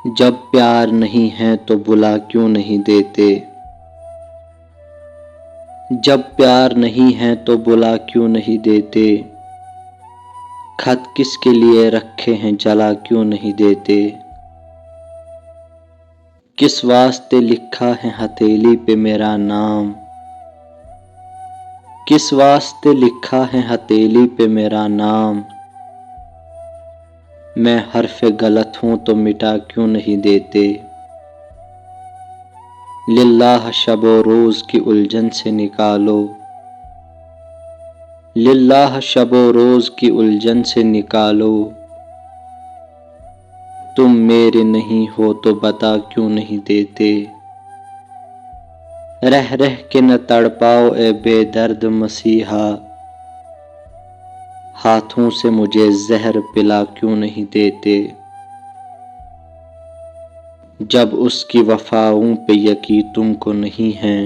जब प्यार नहीं है तो बुला क्यों नहीं देते। जब प्यार नहीं है तो बुला क्यों नहीं देते। खत किसके लिए रखे हैं जला क्यों नहीं देते। किस वास्ते लिखा है हथेली पे मेरा नाम। किस वास्ते लिखा है हथेली पे मेरा नाम। मैं हर्फ गलत हूं तो मिटा क्यों नहीं देते। लिल्लाह शबो रोज की उलझन से निकालो। लिल्लाह शबो रोज की उलझन से निकालो। तुम मेरे नहीं हो तो बता क्यों नहीं देते। रह रह के न तड़पाओ ए बेदर्द मसीहा। हाथों से मुझे जहर पिला क्यों नहीं देते। जब उसकी वफाओं पे यकीन तुमको नहीं है।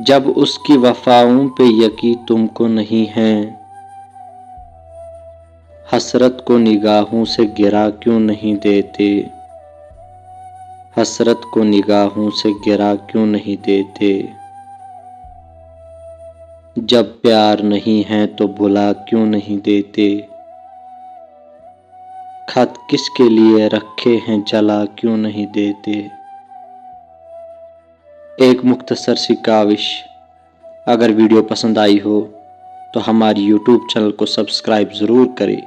जब उसकी वफाओं पे यकीन तुमको नहीं है। हसरत को निगाहों से गिरा क्यों नहीं देते। हसरत को निगाहों से गिरा क्यों नहीं देते। जब प्यार नहीं है तो बुला क्यों नहीं देते। खत किसके लिए रखे हैं जला क्यों नहीं देते। एक मुख्तसर सी काविश। अगर वीडियो पसंद आई हो तो हमारी YouTube चैनल को सब्सक्राइब ज़रूर करें।